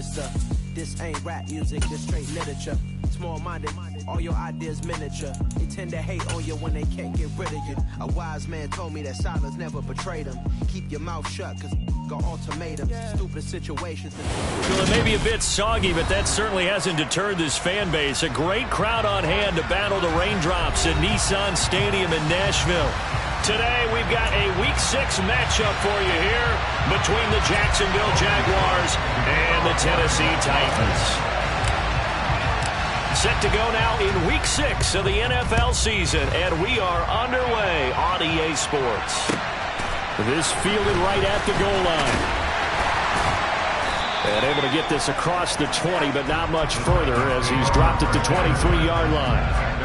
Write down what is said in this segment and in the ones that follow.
sinister. This ain't rap music, this straight literature. Small-minded, all your ideas miniature. They tend to hate on you when they can't get rid of you. A wise man told me that silence never betrayed him. Keep your mouth shut, cause got ultimatums. Stupid situations. Well, it may be a bit soggy, but that certainly hasn't deterred this fan base. A great crowd on hand to battle the raindrops at Nissan Stadium in Nashville. Today, we've got a Week 6 matchup for you here between the Jacksonville Jaguars and the Tennessee Titans. Set to go now in Week 6 of the NFL season, and we are underway on EA Sports. This fielded right at the goal line. And able to get this across the 20, but not much further as he's dropped at the 23-yard line.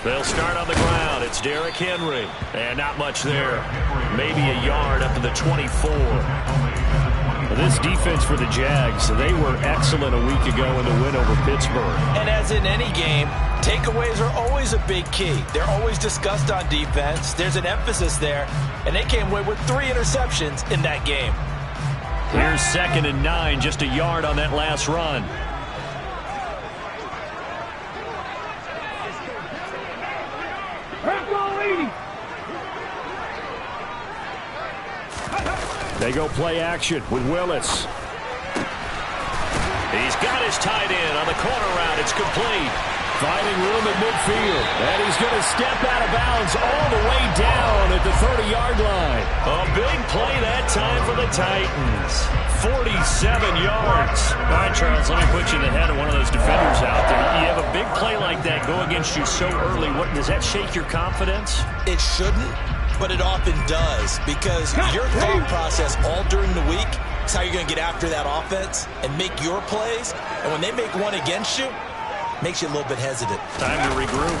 They'll start on the ground. It's Derrick Henry. And not much there. Maybe a yard up to the 24. This defense for the Jags, they were excellent a week ago in the win over Pittsburgh. And as in any game, takeaways are always a big key. They're always discussed on defense. There's an emphasis there. And they came away with 3 interceptions in that game. Here's 2nd and 9, just a yard on that last run. They go play action with Willis. He's got his tight end on the corner route. It's complete. Finding room at midfield. And he's going to step out of bounds all the way down at the 30-yard line. A big play that time for the Titans. 47 yards. All right, Charles, let me put you in the head of one of those defenders out there. You have a big play like that go against you so early. What, does that shake your confidence? It shouldn't, but it often does, because your thought process all during the week is how you're going to get after that offense and make your plays. And when they make one against you, makes you a little bit hesitant. Time to regroup.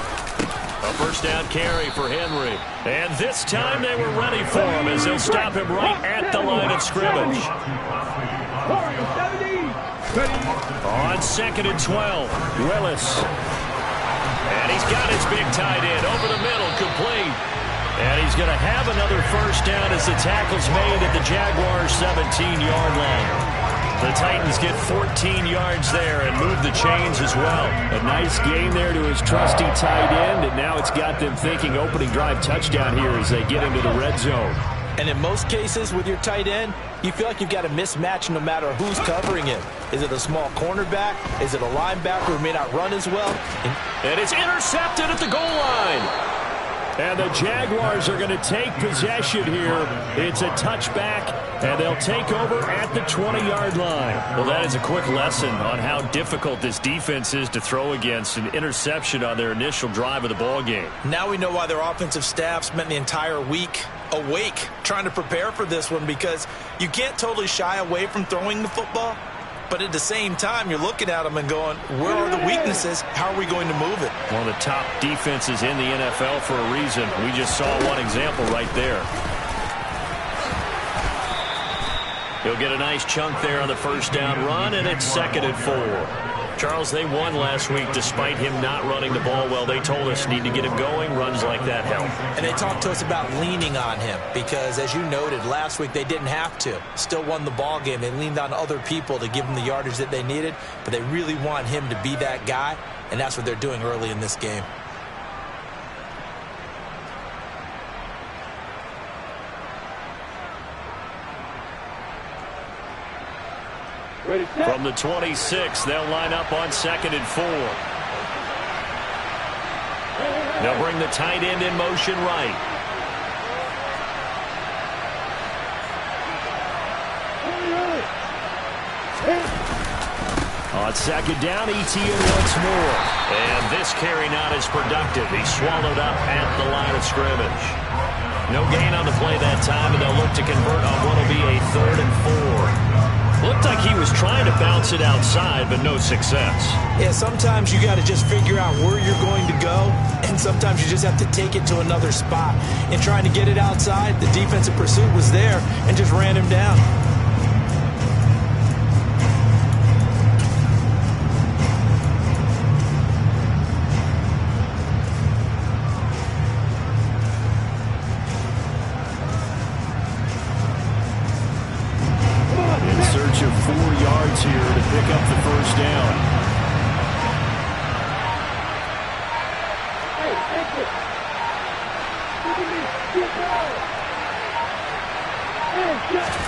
A first down carry for Henry. And this time they were ready for him as they'll stop him right at the line of scrimmage. On 2nd and 12, Willis. And he's got his big tight end over the middle, complete. And he's going to have another first down as the tackle's made at the Jaguars' 17-yard line. The Titans get 14 yards there and move the chains as well. A nice gain there to his trusty tight end, and now it's got them thinking opening drive touchdown here as they get into the red zone. And in most cases with your tight end, you feel like you've got a mismatch no matter who's covering him. Is it a small cornerback? Is it a linebacker who may not run as well? And it's intercepted at the goal line. And the Jaguars are going to take possession here. It's a touchback, and they'll take over at the 20-yard line. Well, that is a quick lesson on how difficult this defense is to throw against. An interception on their initial drive of the ball game. Now we know why their offensive staff spent the entire week awake trying to prepare for this one, because you can't totally shy away from throwing the football. But at the same time, you're looking at them and going, where are the weaknesses? How are we going to move it? One of the top defenses in the NFL for a reason. We just saw one example right there. He'll get a nice chunk there on the first down run, and it's 2nd and 4. Charles, they won last week despite him not running the ball well. They told us need to get him going. Runs like that help. And they talked to us about leaning on him because, as you noted, last week they didn't have to. Still won the ball game. They leaned on other people to give them the yardage that they needed, but they really want him to be that guy, and that's what they're doing early in this game. From the 26, they'll line up on 2nd and 4. They'll bring the tight end in motion right. On second down, ETN once more. And this carry not as productive. He's swallowed up at the line of scrimmage. No gain on the play that time, and they'll look to convert on what will be a 3rd and 4. Looked like he was trying to bounce it outside, but no success. Yeah, sometimes you got to just figure out where you're going to go, and sometimes you just have to take it to another spot. In trying to get it outside, the defensive pursuit was there and just ran him down. Of 4 yards here to pick up the first down.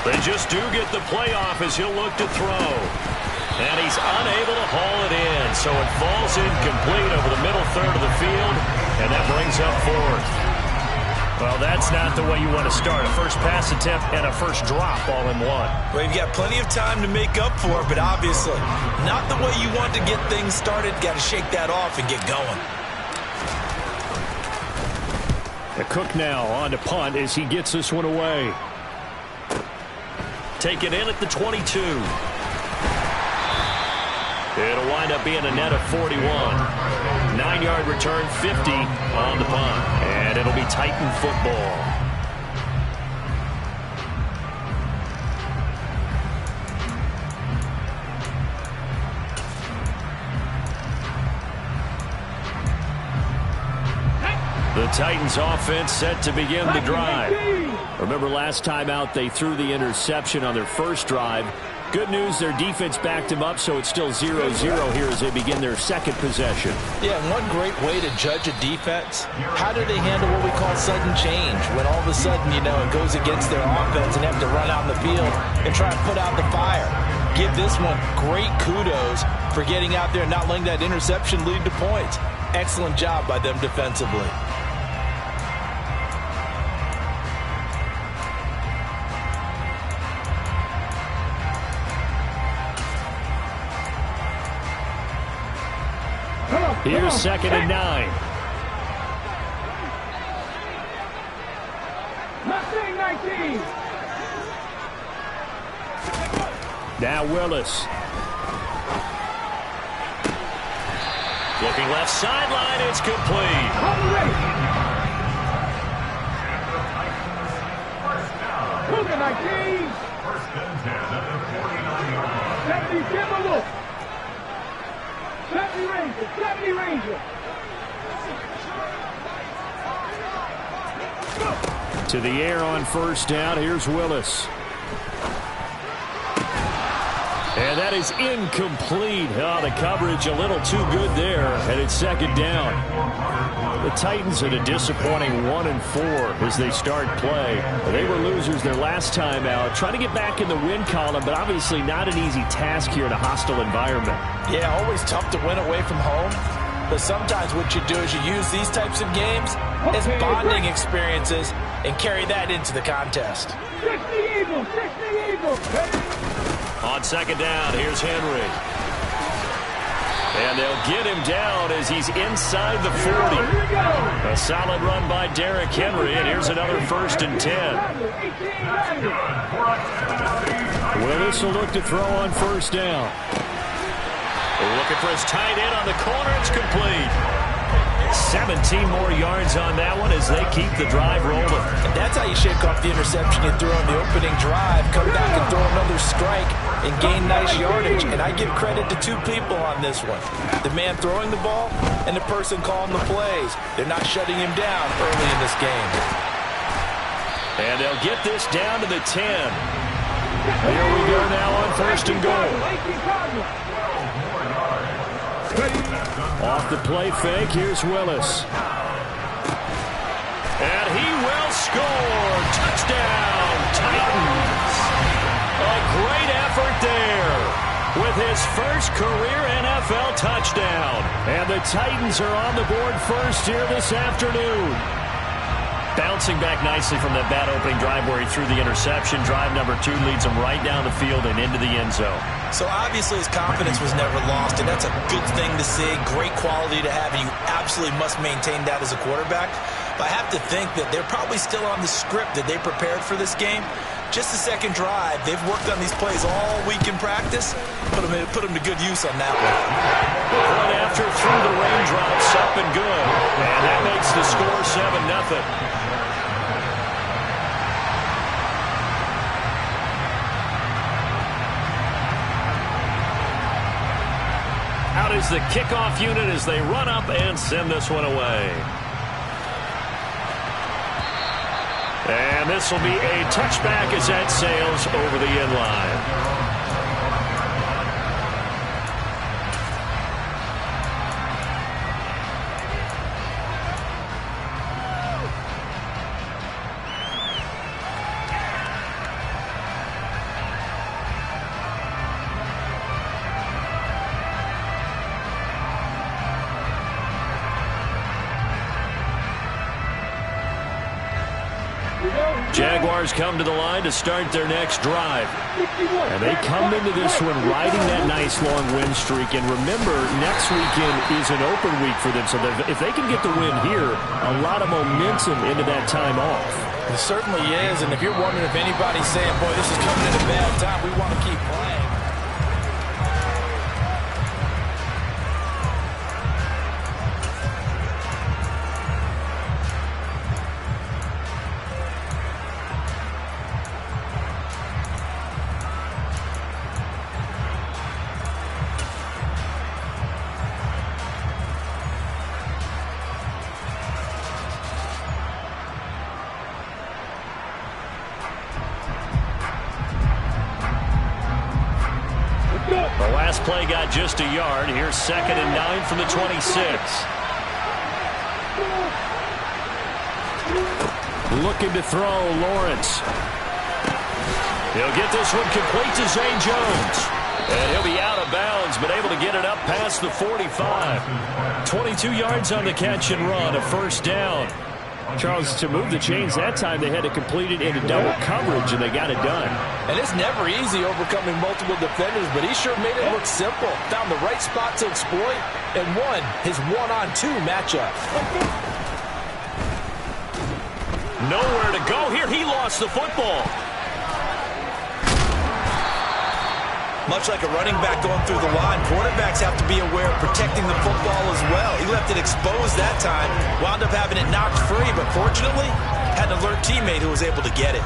They just do get the playoff as he'll look to throw. And he's unable to haul it in, so it falls incomplete over the middle third of the field, and that brings up 4th. Well, that's not the way you want to start. A first pass attempt and a first drop all in one. Well, you've got plenty of time to make up for it, but obviously not the way you want to get things started. Got to shake that off and get going. The Cook now on to punt as he gets this one away. Take it in at the 22. It'll wind up being a net of 41. 9-yard return, 50 on the punt. And it'll be Titan football. The Titans offense set to begin the drive. Remember last time out they threw the interception on their first drive. Good news, their defense backed him up, so it's still 0-0 here as they begin their second possession. Yeah, and one great way to judge a defense, how do they handle what we call sudden change? When all of a sudden, you know, it goes against their offense and they have to run out in the field and try to put out the fire. Give this one great kudos for getting out there and not letting that interception lead to points. Excellent job by them defensively. Here's 2nd and 9. Now Willis. Looking left sideline, it's complete. To the air on first down. Here's Willis. And that is incomplete. Oh, the coverage a little too good there. And it's 2nd down. The Titans at a disappointing 1-4 as they start play. They were losers their last time out. Trying to get back in the win column, but obviously not an easy task here in a hostile environment. Yeah, always tough to win away from home. But sometimes what you do is you use these types of games as bonding experiences and carry that into the contest. 60 Eagles. On 2nd down, here's Henry. And they'll get him down as he's inside the 40. A solid run by Derrick Henry, and here's another 1st and 10. Willis will look to throw on first down. Looking for his tight end on the corner. It's complete. 17 more yards on that one as they keep the drive rolling. And that's how you shake off the interception you threw on the opening drive. Come back and throw another strike and gain nice yardage. And I give credit to 2 people on this one. The man throwing the ball and the person calling the plays. They're not shutting him down early in this game. And they'll get this down to the 10. Here we go now on 1st and goal. Off the play fake, here's Willis. And he will score. Touchdown, Titans. A great effort there with his first career NFL touchdown. And the Titans are on the board first here this afternoon. Bouncing back nicely from that bad opening drive where he threw the interception. Drive number 2 leads him right down the field and into the end zone. So obviously his confidence was never lost, and that's a good thing to see. Great quality to have, and you absolutely must maintain that as a quarterback. But I have to think that they're probably still on the script that they prepared for this game. Just the second drive, they've worked on these plays all week in practice. Put them to good use on that one. One after through the raindrops, up and good. And that makes the score 7-0. Out is the kickoff unit as they run up and send this one away. And this will be a touchback as that sails over the end line. Jaguars come to the line to start their next drive. And they come into this one riding that nice long win streak. And remember, next weekend is an open week for them. So if they can get the win here, a lot of momentum into that time off. It certainly is. And if you're wondering if anybody's saying, boy, this is coming at a bad time, we want to keep playing. Play got just a yard. Here's 2nd and 9 from the 26. Looking to throw, Lawrence. He'll get this one complete to Zay Jones. And he'll be out of bounds, but able to get it up past the 45. 22 yards on the catch and run, a first down. Charles, to move the chains that time, they had to complete it into double coverage, and they got it done. And it's never easy overcoming multiple defenders, but he sure made it look simple. Found the right spot to exploit and won his one-on-two matchup. Nowhere to go here. He lost the football. Much like a running back going through the line, quarterbacks have to be aware of protecting the football as well. He left it exposed that time, wound up having it knocked free, but fortunately, had an alert teammate who was able to get it.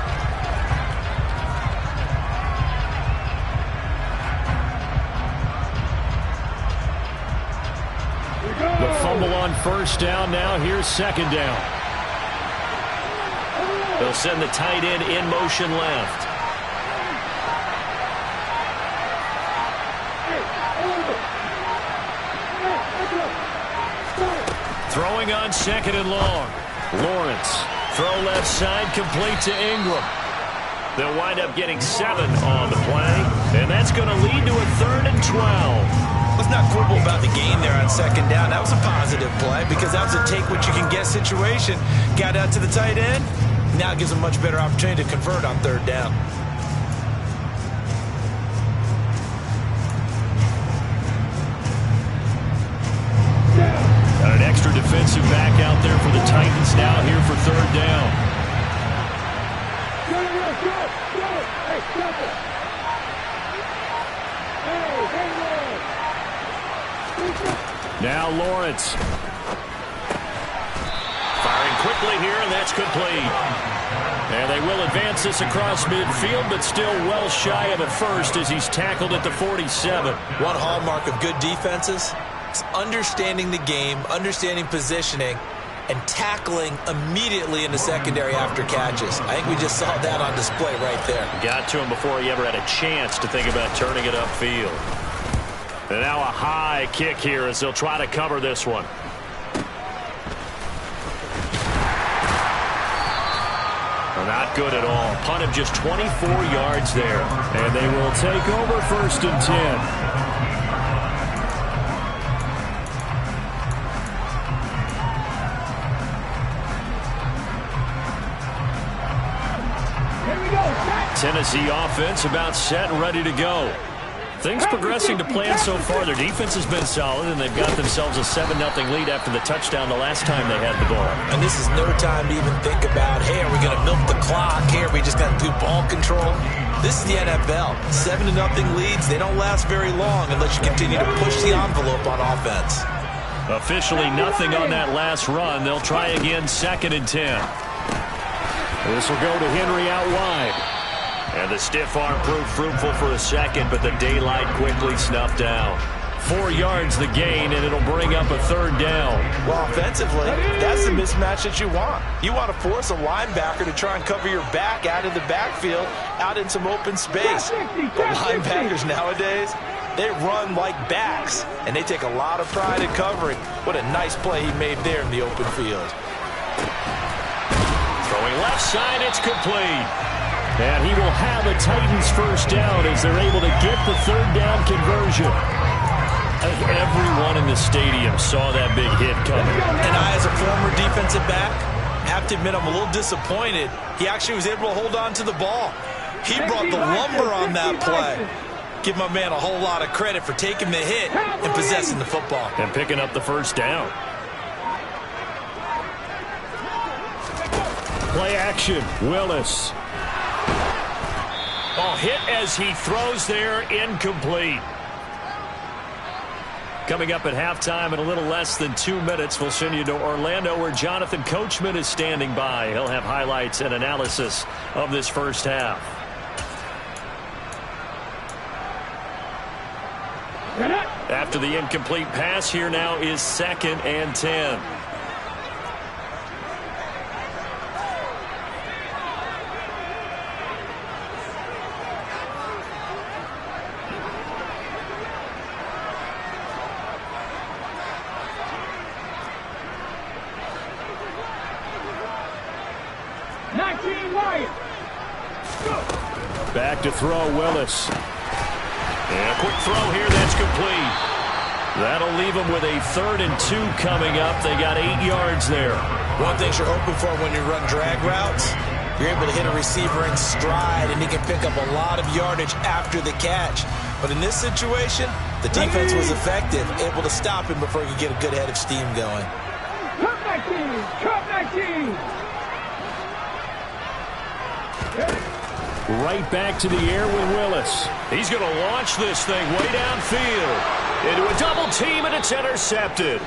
The fumble on first down now. Here's 2nd down. They'll send the tight end in motion left. Throwing on 2nd and long. Lawrence. Throw left side, complete to Ingram. They'll wind up getting 7 on the play. And that's going to lead to a 3rd and 12. Let's not quibble about the gain there on 2nd down. That was a positive play because that was a take-what-you-can-get situation. Got out to the tight end. Now gives a much better opportunity to convert on 3rd down. Got an extra defensive back out there for the Titans now here for 3rd down. Now Lawrence. Firing quickly here, and that's complete. And they will advance this across midfield, but still well shy of a first as he's tackled at the 47. One hallmark of good defenses is understanding the game, understanding positioning, and tackling immediately in the secondary after catches. I think we just saw that on display right there. Got to him before he ever had a chance to think about turning it upfield. And now a high kick here as they'll try to cover this one. Not good at all. Punt of just 24 yards there. And they will take over 1st and 10. Tennessee offense about set and ready to go. Things progressing to plan so far. Their defense has been solid, and they've got themselves a 7-0 lead after the touchdown the last time they had the ball. And this is no time to even think about, hey, are we going to milk the clock? Hey, are we just going to do ball control? This is the NFL. 7-0 leads, they don't last very long unless you continue to push the envelope on offense. Officially nothing on that last run. They'll try again, 2nd and 10. This will go to Henry out wide. And the stiff arm proved fruitful for a second, but the daylight quickly snuffed down. 4 yards the gain, and it'll bring up a 3rd down. Well, offensively, that's the mismatch that you want. You want to force a linebacker to try and cover your back out of the backfield, out in some open space. But linebackers nowadays, they run like backs, and they take a lot of pride in covering. What a nice play he made there in the open field. Throwing left side, it's complete. And he will have a Titans first down as they're able to get the 3rd down conversion. I think everyone in the stadium saw that big hit coming. And I, as a former defensive back, have to admit I'm a little disappointed. He actually was able to hold on to the ball. He brought the lumber on that play. Give my man a whole lot of credit for taking the hit and possessing the football. And picking up the first down. Play action, Willis. Oh, hit as he throws there, incomplete. Coming up at halftime in a little less than 2 minutes, we'll send you to Orlando where Jonathan Coachman is standing by. He'll have highlights and analysis of this first half. After the incomplete pass, here now is 2nd and 10. Back to throw, Willis. And a quick throw here, that's complete. That'll leave them with a 3rd and 2 coming up. They got 8 yards there. One thing you're hoping for when you run drag routes, you're able to hit a receiver in stride, and he can pick up a lot of yardage after the catch. But in this situation, the defense was effective, able to stop him before he could get a good head of steam going. Cut back team! Cut back team! Right back to the air with Willis. He's going to launch this thing way downfield. Into a double team, and it's intercepted.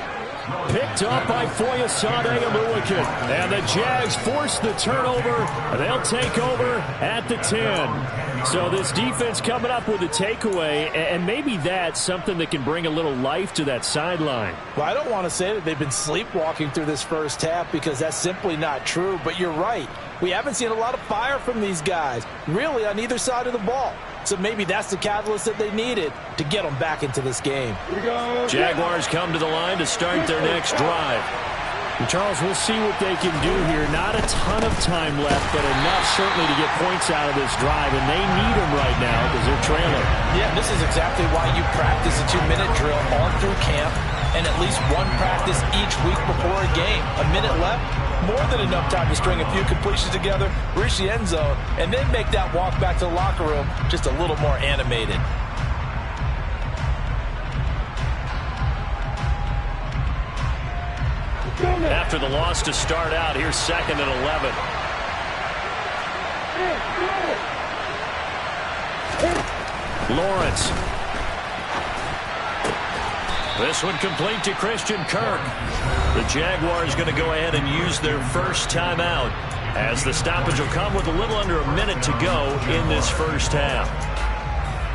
Picked up by Foyesade Oluokun. And the Jags force the turnover. And they'll take over at the 10. So this defense coming up with a takeaway, and maybe that's something that can bring a little life to that sideline. Well, I don't want to say that they've been sleepwalking through this first half because that's simply not true, but you're right. We haven't seen a lot of fire from these guys, really on either side of the ball. So maybe that's the catalyst that they needed to get them back into this game. Jaguars come to the line to start their next drive. And Charles, we'll see what they can do here. Not a ton of time left, but enough certainly to get points out of this drive, and they need them right now because they're trailing. Yeah, this is exactly why you practice a 2-minute drill all through camp and at least one practice each week before a game. A minute left, more than enough time to string a few completions together, reach the end zone, and then make that walk back to the locker room just a little more animated. After the loss to start out, here's 2nd and 11. Lawrence. This one complete to Christian Kirk. The Jaguars going to go ahead and use their first timeout as the stoppage will come with a little under a minute to go in this first half.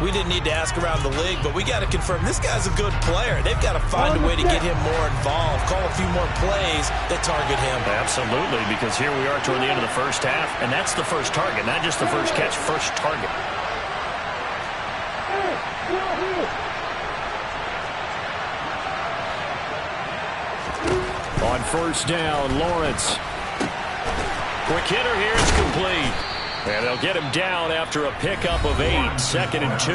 We didn't need to ask around the league, but we got to confirm this guy's a good player. They've got to find a way to get him more involved, call a few more plays that target him. Absolutely, because here we are toward the end of the first half, and that's the first target, not just the first catch, first target. On first down, Lawrence. Quick hitter here, it's complete. And they'll get him down after a pickup of 8, 2nd and 2.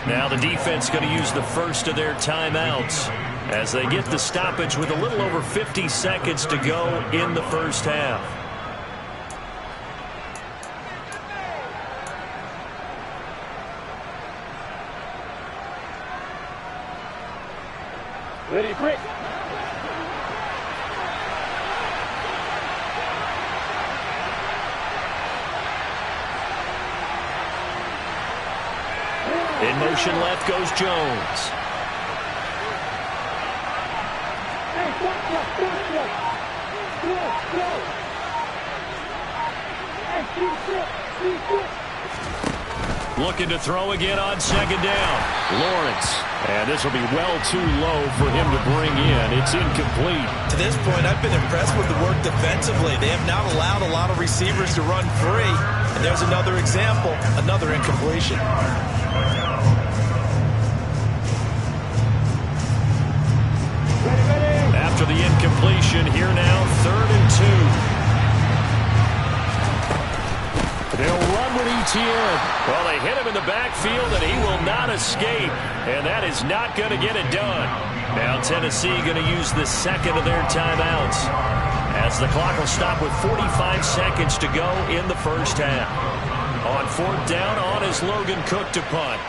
Now the defense going to use the first of their timeouts as they get the stoppage with a little over 50 seconds to go in the first half. Ready, break. In motion left goes Jones. Hey, stop. Go. Hey, keep. Looking to throw again on second down. Lawrence. And this will be well too low for him to bring in. It's incomplete. To this point, I've been impressed with the work defensively. They have not allowed a lot of receivers to run free. And there's another example, another incompletion. After the incompletion, here now, 3rd and 2. They'll run with Etienne. Well, they hit him in the backfield, and he will not escape. And that is not going to get it done. Now Tennessee going to use the second of their timeouts, as the clock will stop with 45 seconds to go in the first half. On 4th down, on is Logan Cook to punt.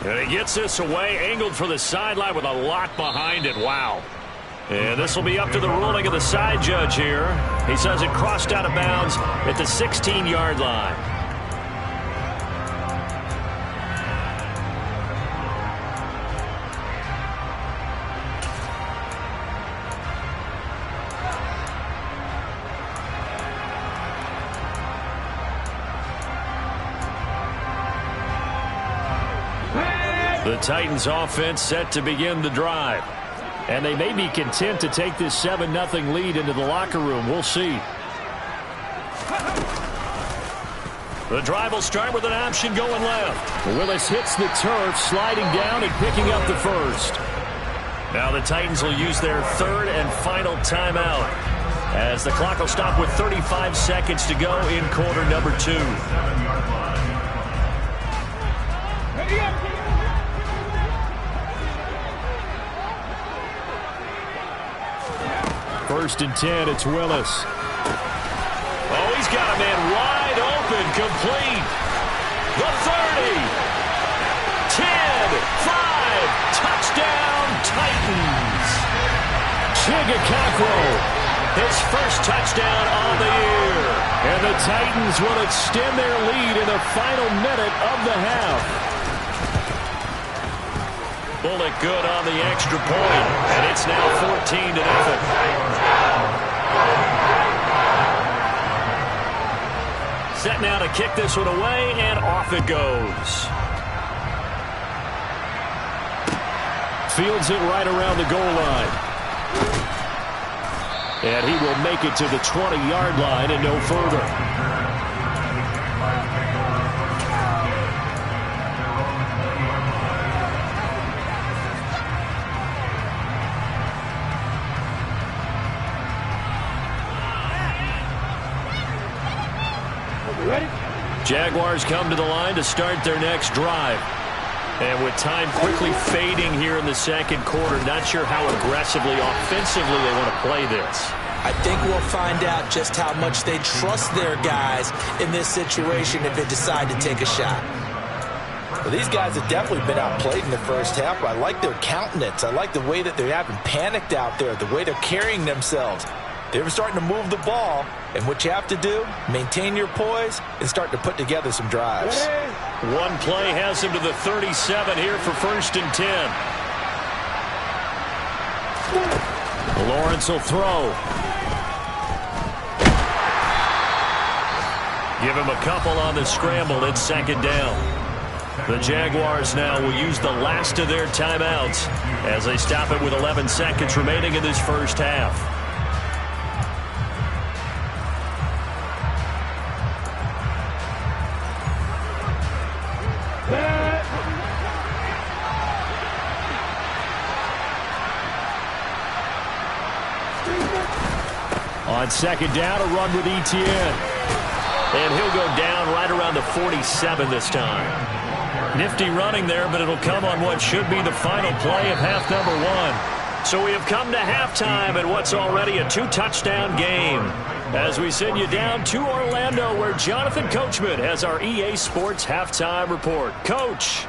And he gets this away, angled for the sideline with a lot behind it. Wow. And this will be up to the ruling of the side judge here. He says it crossed out of bounds at the 16-yard line. The Titans offense set to begin the drive. And they may be content to take this 7-0 lead into the locker room. We'll see. The drive will start with an option going left. Willis hits the turf, sliding down and picking up the first. Now the Titans will use their 3rd and final timeout, as the clock will stop with 35 seconds to go in quarter number 2. First and 10, it's Willis. Oh, he's got a man wide open, complete. The 30. 10, 5, touchdown, Titans. Chigakakwo, his first touchdown on the year. And the Titans will extend their lead in the final minute of the half. Bullock good on the extra point, and it's now 14-0. Set now to kick this one away, and off it goes. Fields it right around the goal line. And he will make it to the 20-yard line and no further. Jaguars come to the line to start their next drive. And with time quickly fading here in the second quarter, not sure how aggressively, offensively they want to play this. I think we'll find out just how much they trust their guys in this situation if they decide to take a shot. Well, these guys have definitely been outplayed in the first half, but I like their countenance. I like the way that they haven't panicked out there, the way they're carrying themselves. They're starting to move the ball, and what you have to do, maintain your poise and start to put together some drives. One play has him to the 37 here for 1st and 10. Lawrence will throw. Give him a couple on the scramble. It's 2nd down. The Jaguars now will use the last of their timeouts as they stop it with 11 seconds remaining in this first half. On 2nd down, a run with Etienne. And he'll go down right around the 47 this time. Nifty running there, but it'll come on what should be the final play of half number 1. So we have come to halftime in what's already a 2-touchdown game, as we send you down to Orlando, where Jonathan Coachman has our EA Sports halftime report. Coach.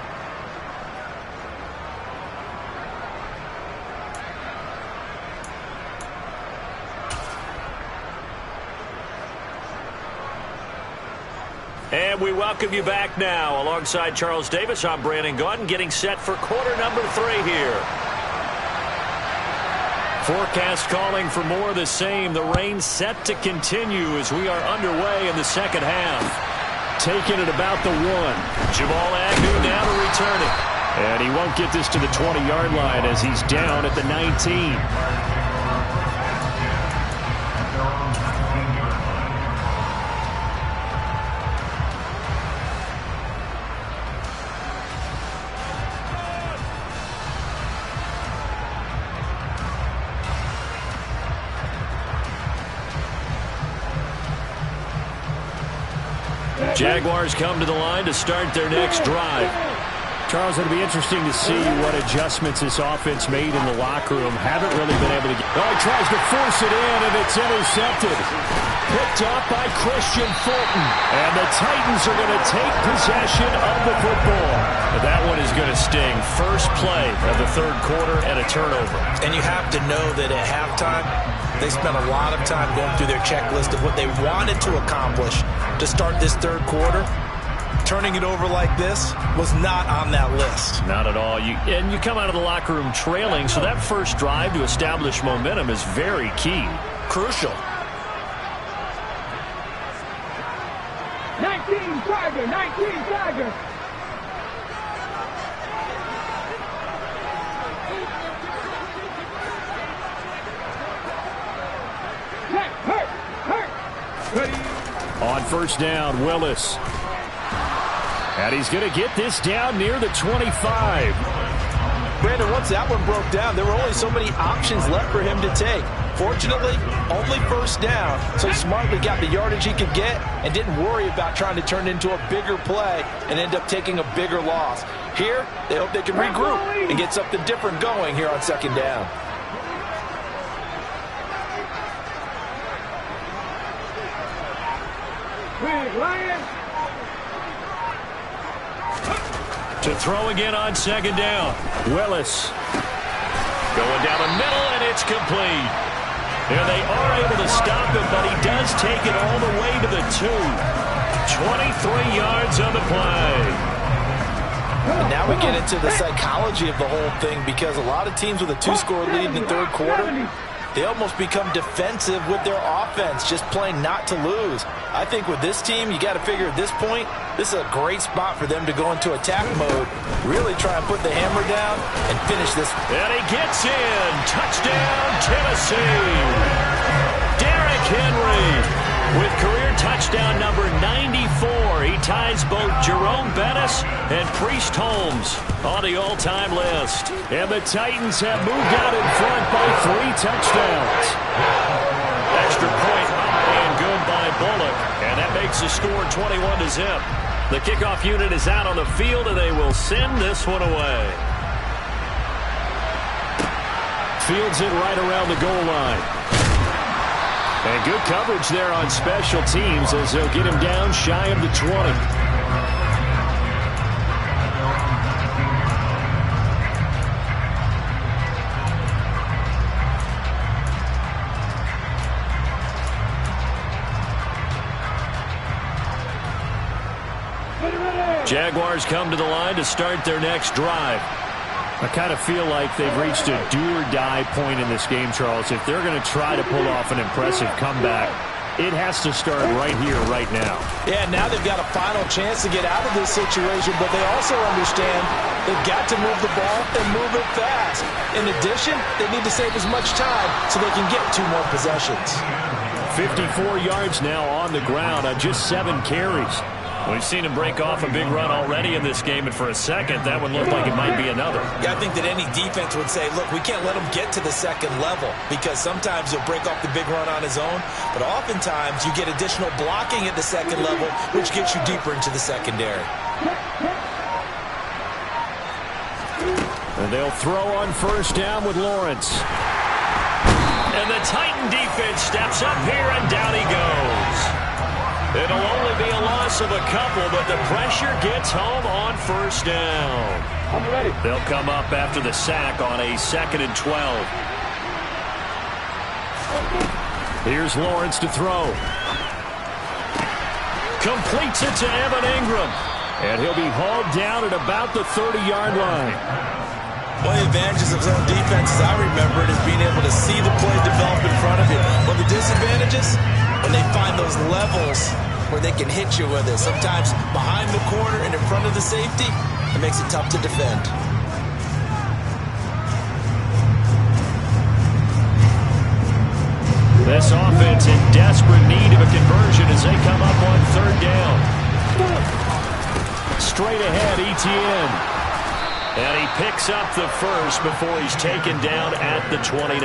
And we welcome you back now. Alongside Charles Davis, I'm Brandon Gaudin, getting set for quarter number 3 here. Forecast calling for more of the same. The rain set to continue as we are underway in the second half. Taking it about the 1. Jamal Agnew now to return it. And he won't get this to the 20-yard line as he's down at the 19. Jaguars come to the line to start their next drive. Charles, it'll be interesting to see what adjustments this offense made in the locker room. Haven't really been able to get... Oh, he tries to force it in, and it's intercepted. Picked up by Christian Fulton. And the Titans are going to take possession of the football. But that one is going to sting. First play of the third quarter and a turnover. And you have to know that at halftime, they spent a lot of time going through their checklist of what they wanted to accomplish to start this third quarter. Turning it over like this was not on that list. Not at all. And you come out of the locker room trailing, so that first drive to establish momentum is very key. Crucial. 19 Tiger, 19 Tiger. On first down, Willis. And he's going to get this down near the 25. Brandon, once that one broke down, there were only so many options left for him to take. Fortunately, only first down, so he smartly got the yardage he could get and didn't worry about trying to turn it into a bigger play and end up taking a bigger loss. Here, they hope they can regroup and get something different going here on second down. Big Lion. To throw again on second down. Willis. Going down the middle, and it's complete. And they are able to stop him, but he does take it all the way to the 2. 23 yards on the play. And now we get into the psychology of the whole thing, because a lot of teams with a 2-score lead in the third quarter, they almost become defensive with their offense, just playing not to lose. I think with this team, you got to figure at this point, this is a great spot for them to go into attack mode, really try and put the hammer down and finish this. And he gets in. Touchdown, Tennessee. Derrick Henry with career touchdown number 94. He ties both Jerome Bettis and Priest Holmes on the all-time list. And the Titans have moved out in front by 3 touchdowns. Extra point and good by Bullock. And that makes the score 21-0. The kickoff unit is out on the field, and they will send this one away. Fields it right around the goal line. And good coverage there on special teams as they'll get him down shy of the 20. Jaguars come to the line to start their next drive. I kind of feel like they've reached a do-or-die point in this game, Charles. If they're going to try to pull off an impressive comeback, it has to start right here, right now. Yeah, now they've got a final chance to get out of this situation, but they also understand they've got to move the ball and move it fast. In addition, they need to save as much time so they can get 2 more possessions. 54 yards now on the ground on just 7 carries. We've seen him break off a big run already in this game, and for a second, that one looked like it might be another. Yeah, I think that any defense would say, look, we can't let him get to the second level, because sometimes he'll break off the big run on his own, but oftentimes you get additional blocking at the second level, which gets you deeper into the secondary. And they'll throw on first down with Lawrence. And the Titan defense steps up here, and down he goes. It'll only be a loss of a couple, but the pressure gets home on first down. I'm ready. They'll come up after the sack on a 2nd and 12. Here's Lawrence to throw. Completes it to Evan Ingram. And he'll be hauled down at about the 30-yard line. One of the advantages of zone defense, as I remember it, is being able to see the play develop in front of you. One of the disadvantages, when they find those levels where they can hit you with it. Sometimes behind the corner and in front of the safety, it makes it tough to defend. This offense in desperate need of a conversion as they come up on third down. Straight ahead, Etienne. And he picks up the first before he's taken down at the 29.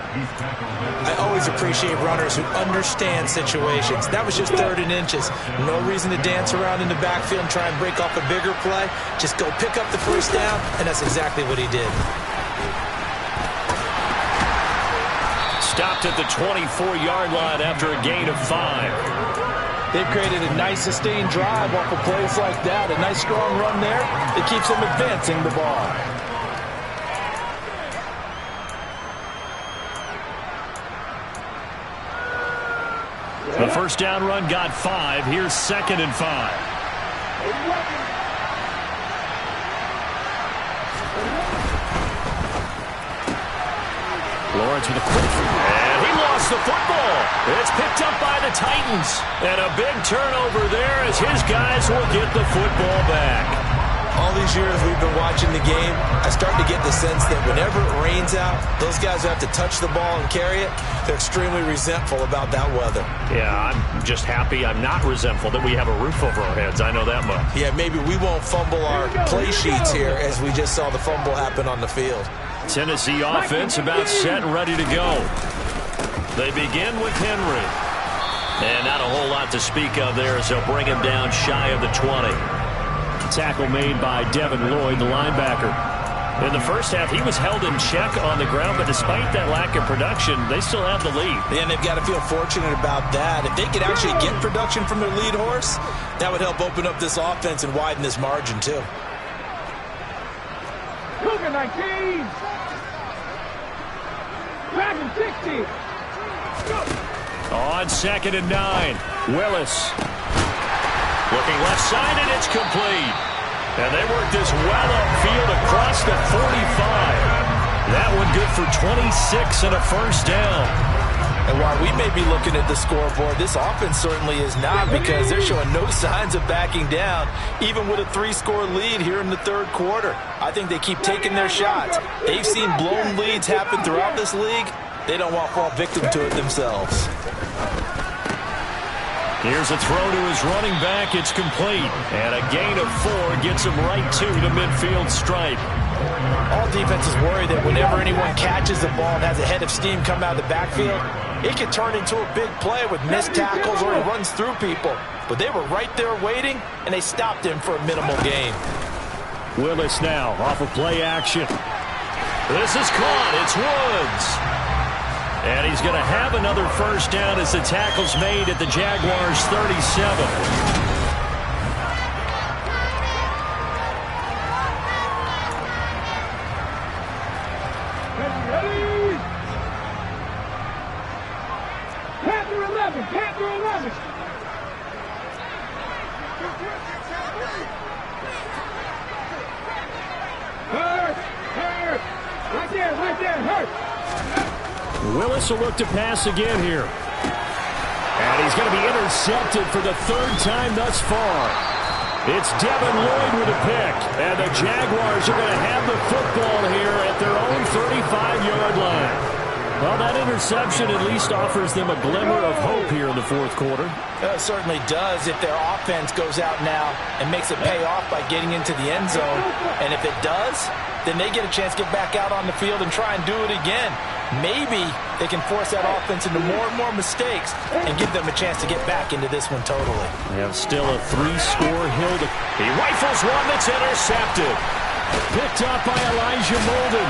I always appreciate runners who understand situations. That was just 3rd and inches. No reason to dance around in the backfield and try and break off a bigger play. Just go pick up the first down, and that's exactly what he did. Stopped at the 24-yard line after a gain of 5. They've created a nice sustained drive off of plays like that. A nice strong run there that keeps them advancing the ball. The first down run got 5. Here's 2nd and 5. Lawrence with a quick, and he lost the football. It's picked up by the Titans. And a big turnover there as his guys will get the football back. All these years we've been watching the game, I start to get the sense that whenever it rains out, those guys who have to touch the ball and carry it, they're extremely resentful about that weather. Yeah, I'm just happy I'm not resentful that we have a roof over our heads. I know that much. Yeah, maybe we won't fumble our play sheets here as we just saw the fumble happen on the field. Tennessee offense about set and ready to go. They begin with Henry. And not a whole lot to speak of there as they'll bring him down shy of the 20. Tackle made by Devin Lloyd, the linebacker. In the first half, he was held in check on the ground, but despite that lack of production, they still have the lead. And they've got to feel fortunate about that. If they could actually get production from their lead horse, that would help open up this offense and widen this margin, too. Cougar 19. Dragon 60. Go. On 2nd and 9, Willis. Looking left side, and it's complete. And they work this well upfield across the 45. That one good for 26 and a first down. And while we may be looking at the scoreboard, this offense certainly is not, because they're showing no signs of backing down, even with a 3-score lead here in the 3rd quarter. I think they keep taking their shots. They've seen blown leads happen throughout this league. They don't want to fall victim to it themselves. Here's a throw to his running back. It's complete. And a gain of 4 gets him right to the midfield stripe. All defenses worry that whenever anyone catches the ball and has a head of steam come out of the backfield, it can turn into a big play with missed tackles or he runs through people. But they were right there waiting, and they stopped him for a minimal gain. Willis now off of play action. This is caught. It's Woods. And he's going to have another first down as the tackle's made at the Jaguars' 37. Ready? Panther 11. Panther 11. Hurt. Hurt. Right there. Hurt. Willis will look to pass again here. And he's going to be intercepted for the 3rd time thus far. It's Devin Lloyd with a pick. And the Jaguars are going to have the football here at their own 35-yard line. Well, that interception at least offers them a glimmer of hope here in the 4th quarter. It certainly does if their offense goes out now and makes it pay off by getting into the end zone. And if it does, then they get a chance to get back out on the field and try and do it again. Maybe they can force that offense into more and more mistakes and give them a chance to get back into this one totally. They have still a 3-score hill. He rifles one that's intercepted. Picked up by Elijah Molden.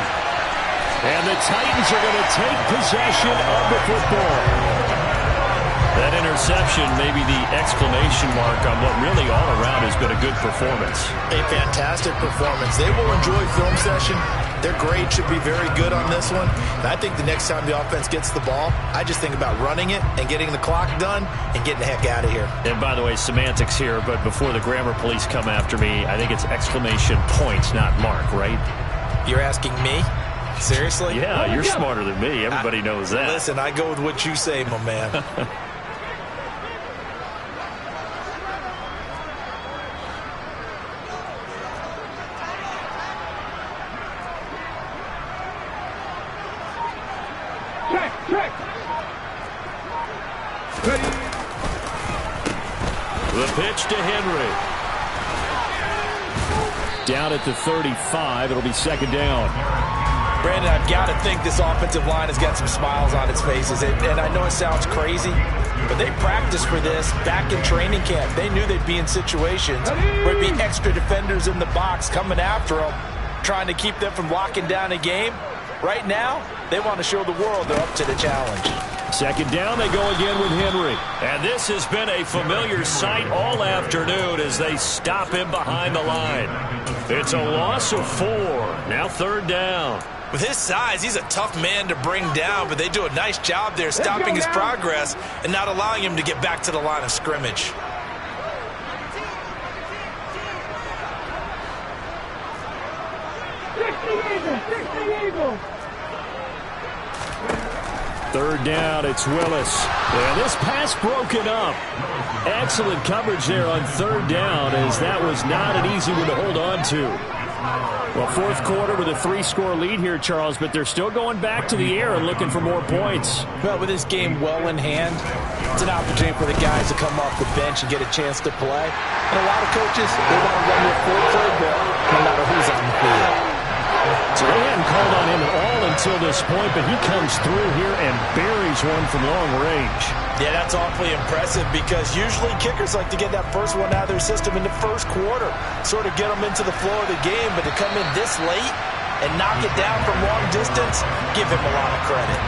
And the Titans are going to take possession of the football. That interception may be the exclamation mark on what really all around has been a good performance. A fantastic performance. They will enjoy film session. Their grade should be very good on this one. And I think the next time the offense gets the ball, I just think about running it and getting the clock done and getting the heck out of here. And by the way, semantics here, but before the grammar police come after me, I think it's exclamation points, not mark, right? You're asking me? Seriously? Yeah, you're smarter than me. Everybody knows that. Listen, I go with what you say, my man. Check. Ready. The pitch to Henry. Down at the 35. It'll be second down. Brandon, I've got to think this offensive line has got some smiles on its faces. And I know it sounds crazy, but they practiced for this back in training camp. They knew they'd be in situations where it'd be extra defenders in the box coming after them, trying to keep them from locking down a game. Right now, they want to show the world they're up to the challenge. Second down, they go again with Henry. And this has been a familiar sight all afternoon as they stop him behind the line. It's a loss of 4. Now third down. With his size, he's a tough man to bring down, but they do a nice job there stopping his progress and not allowing him to get back to the line of scrimmage. Third down, it's Willis. And this pass broken up. Excellent coverage there on third down, as that was not an easy one to hold on to. Well, fourth quarter with a 3-score lead here, Charles, but they're still going back to the air and looking for more points. Well, with this game well in hand, it's an opportunity for the guys to come off the bench and get a chance to play. And a lot of coaches, they want to run their full playbook no matter who's on the field. So they hadn't called on him at all until this point, but he comes through here and buries one from long range. Yeah, that's awfully impressive because usually kickers like to get that first one out of their system in the first quarter, sort of get them into the flow of the game, but to come in this late and knock it down from long distance, give him a lot of credit.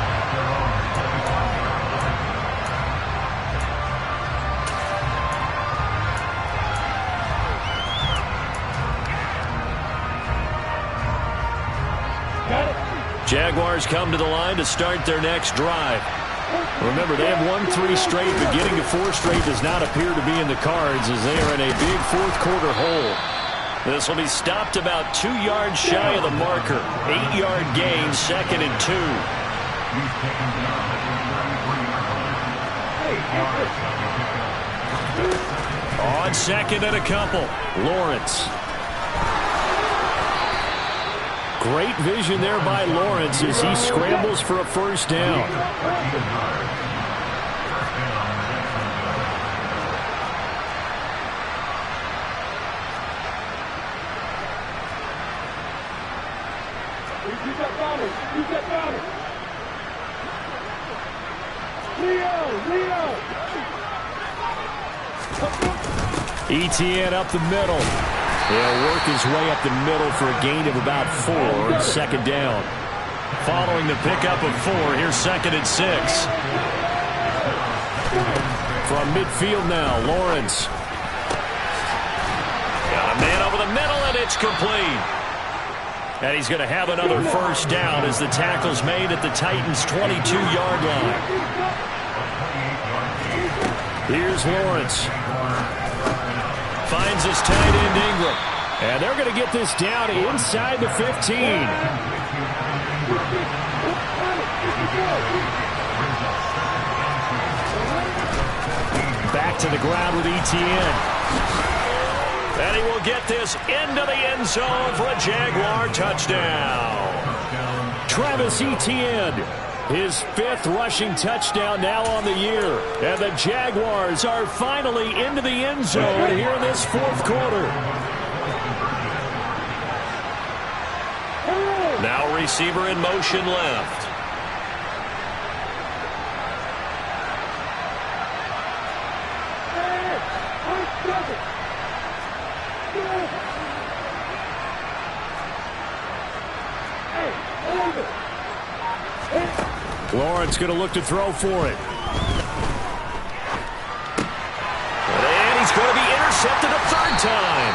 Jaguars come to the line to start their next drive. Remember, they have won 3 straight, but getting to 4 straight does not appear to be in the cards as they are in a big fourth quarter hole. This will be stopped about 2 yards shy of the marker. 8-yard gain, second and 2. On second and a couple, Lawrence. Great vision there by Lawrence as he scrambles for a first down. Etienne up the middle. He'll work his way up the middle for a gain of about 4, second down. Following the pickup of 4, here's second and 6. From midfield now, Lawrence. Got a man over the middle, and it's complete. And he's going to have another first down as the tackle's made at the Titans' 22-yard line. Here's Lawrence. Finds his tight end Ingram. And they're going to get this down inside the 15. Back to the ground with Etienne. And he will get this into the end zone for a Jaguar touchdown. Travis Etienne. His 5th rushing touchdown now on the year. And the Jaguars are finally into the end zone here in this fourth quarter. Now receiver in motion left. Lawrence going to look to throw for it. intercepted a third time.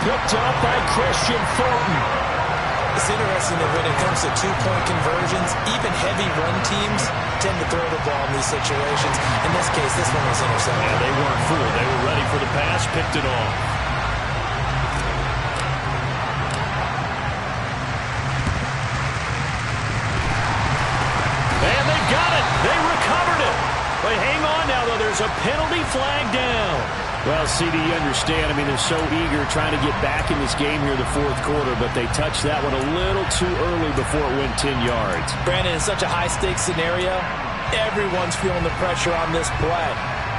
Picked up by Christian Fulton. It's interesting that when it comes to two-point conversions, even heavy run teams tend to throw the ball in these situations. In this case, this one was intercepted. Yeah, they weren't fooled. They were ready for the pass, picked it off. And they got it. They recovered it. But hang on now, though. There's a penalty flag down. Well, CD, you understand. I mean, they're so eager trying to get back in this game here in the fourth quarter, but they touched that one a little too early before it went 10 yards. Brandon, in such a high-stakes scenario, everyone's feeling the pressure on this play.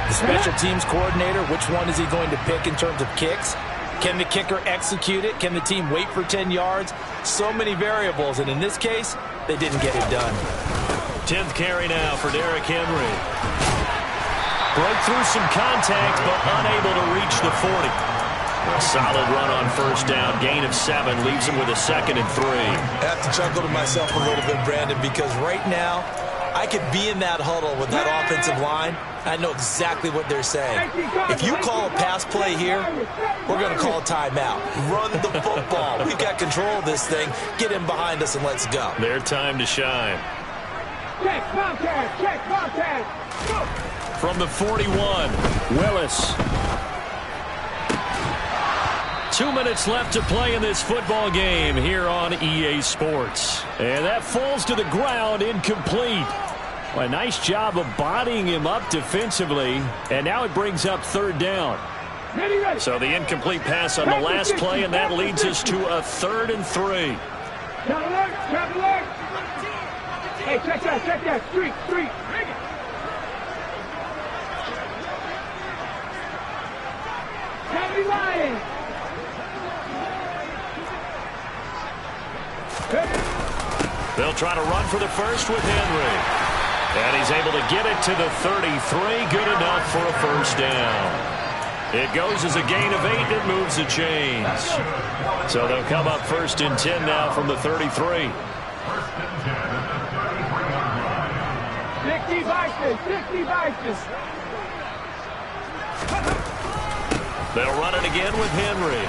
The special teams coordinator, which one is he going to pick in terms of kicks? Can the kicker execute it? Can the team wait for 10 yards? So many variables, and in this case, they didn't get it done. 10th carry now for Derrick Henry. Broke through some contact, but unable to reach the 40. A solid run on first down. Gain of 7 leaves him with a 2nd and 3. I have to chuckle to myself a little bit, Brandon, because right now, I could be in that huddle with that offensive line. I know exactly what they're saying. If you call a pass play here, we're going to call a timeout. Run the football. We've got control of this thing. Get in behind us and let's go. Their time to shine. Check contact. Check contact. Go. From the 41, Willis. 2 minutes left to play in this football game here on EA Sports. And that falls to the ground, incomplete. Well, a nice job of bodying him up defensively. And now it brings up third down. So the incomplete pass on the last play, and that leads us to a 3rd and 3. Trap alert. Hey, check that. Street. Heavy line. They'll try to run for the first with Henry. And he's able to get it to the 33. Good enough for a first down. It goes as a gain of 8. It moves the chains. So they'll come up 1st and 10 now from the 33. 60 Vikings. They'll run it again with Henry.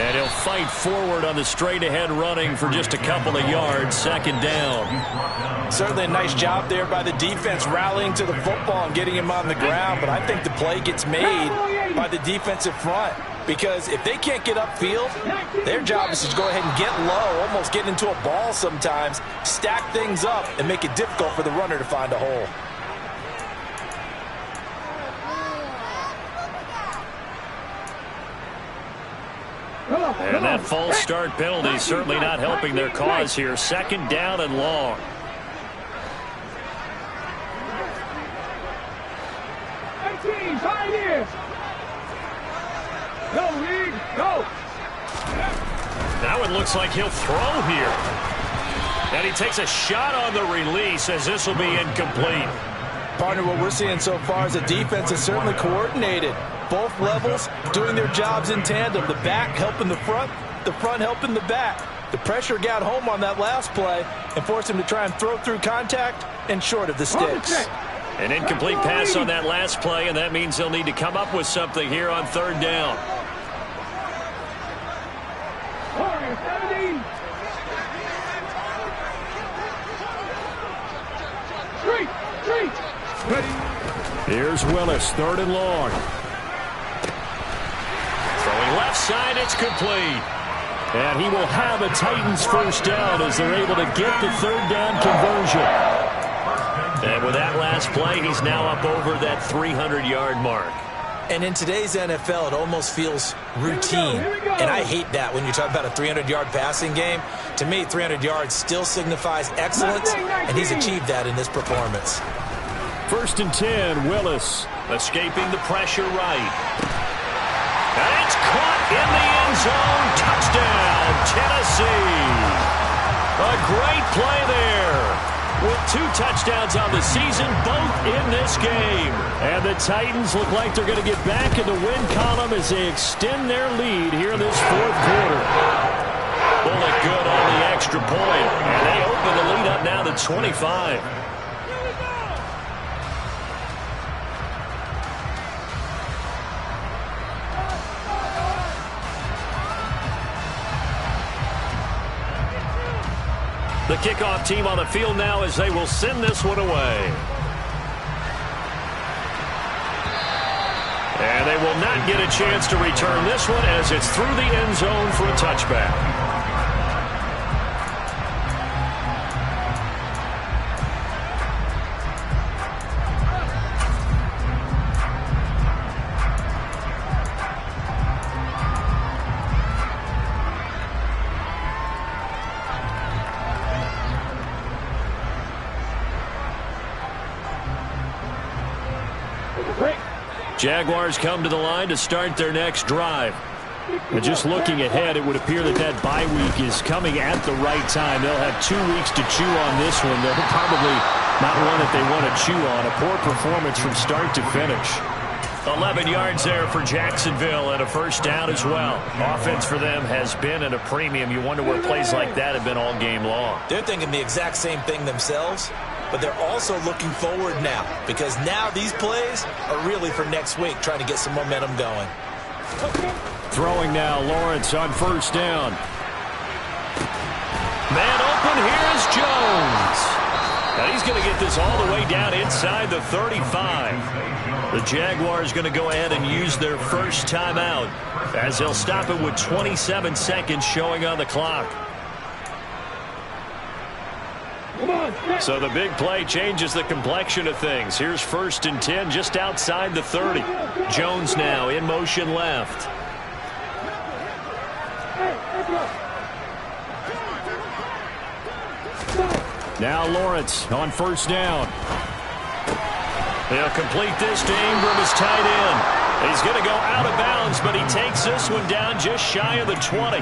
And he'll fight forward on the straight-ahead running for just a couple of yards. 2nd down. Certainly a nice job there by the defense rallying to the football and getting him on the ground. But I think the play gets made by the defensive front. Because if they can't get upfield, their job is to go ahead and get low, almost get into a ball sometimes, stack things up, and make it difficult for the runner to find a hole. And that false start penalty certainly not helping their cause here. 2nd down and long. Go. Now it looks like he'll throw here. And he takes a shot on the release as this will be incomplete. Partner, what we're seeing so far is the defense is certainly coordinated. Both levels doing their jobs in tandem. The back helping the front helping the back. The pressure got home on that last play and forced him to try and throw through contact and short of the sticks. An incomplete pass on that last play, and that means they'll need to come up with something here on 3rd down. Here's Willis, 3rd and long. Throwing left side, it's complete. And he will have a Titans first down as they're able to get the 3rd down conversion. And with that last play, he's now up over that 300-yard mark. And in today's NFL, it almost feels routine. And I hate that when you talk about a 300-yard passing game. To me, 300 yards still signifies excellence, and he's achieved that in this performance. 1st and 10, Willis escaping the pressure right. And it's caught in the end zone. Touchdown, Tennessee. A great play there. With 2 touchdowns on the season, both in this game. And the Titans look like they're going to get back in the win column as they extend their lead here in this 4th quarter. Bullet good on the extra point. And they open the lead up now to 25. The kickoff team on the field now as they will send this one away. And they will not get a chance to return this one as it's through the end zone for a touchback. Jaguars come to the line to start their next drive. And just looking ahead, it would appear that that bye week is coming at the right time. They'll have 2 weeks to chew on this one. They're probably not one that they want to chew on. A poor performance from start to finish. 11 yards there for Jacksonville and a first down as well. Offense for them has been at a premium. You wonder where plays like that have been all game long. They're thinking the exact same thing themselves, but they're also looking forward now because now these plays are really for next week, trying to get some momentum going. Throwing now, Lawrence on first down. Man open, here's Jones. And he's going to get this all the way down inside the 35. The Jaguars going to go ahead and use their first timeout as they'll stop it with 27 seconds showing on the clock. So the big play changes the complexion of things. Here's 1st and 10 just outside the 30. Jones now in motion left. Now Lawrence on first down. They'll complete this to Ingram as tight end. He's going to go out of bounds, but he takes this one down just shy of the 20.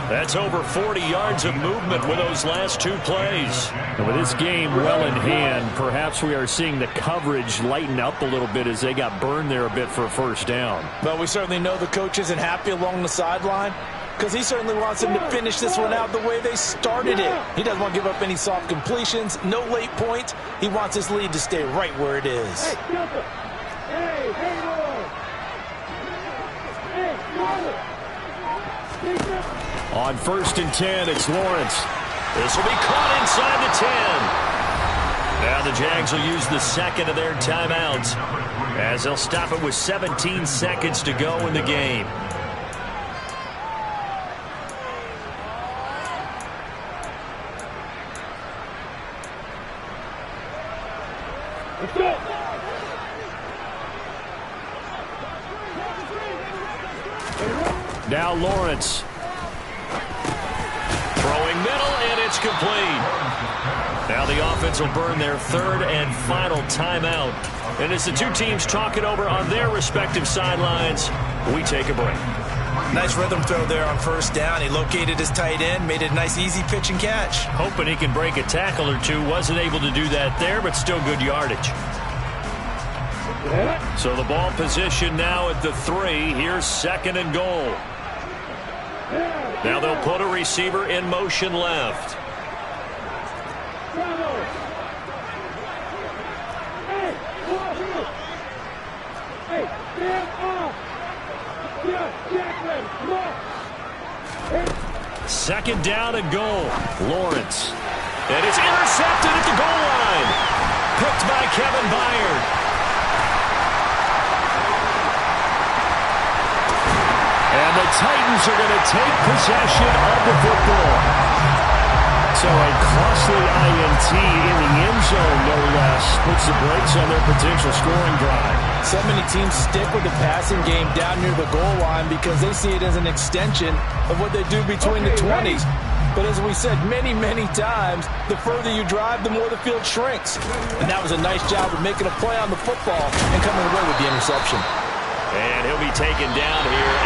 That's over 40 yards of movement with those last 2 plays. And with this game well in hand, perhaps we are seeing the coverage lighten up a little bit as they got burned there a bit for a first down. Well, we certainly know the coach isn't happy along the sideline because he certainly wants them to finish this one out the way they started it. He doesn't want to give up any soft completions, no late points. He wants his lead to stay right where it is. On 1st and 10, it's Lawrence. This will be caught inside the 10. Now the Jags will use the second of their timeouts as they'll stop it with 17 seconds to go in the game. Now Lawrence. Throwing middle, and it's complete. Now the offense will burn their 3rd and final timeout. And as the 2 teams talk it over on their respective sidelines, we take a break. Nice rhythm throw there on first down. He located his tight end, made it a nice easy pitch and catch. Hoping he can break a tackle or 2. Wasn't able to do that there, but still good yardage. So the ball position now at the 3. Here's 2nd and goal. Now they'll put a receiver in motion left. Second down and goal. Lawrence. And it's intercepted at the goal line. Picked by Kevin Byard. And the Titans are going to take possession of the football. So a costly INT in the end zone, no less, puts the brakes on their potential scoring drive. So many teams stick with the passing game down near the goal line because they see it as an extension of what they do between the 20s. But as we said many, many times, the further you drive, the more the field shrinks. And that was a nice job of making a play on the football and coming away with the interception. And he'll be taken down here.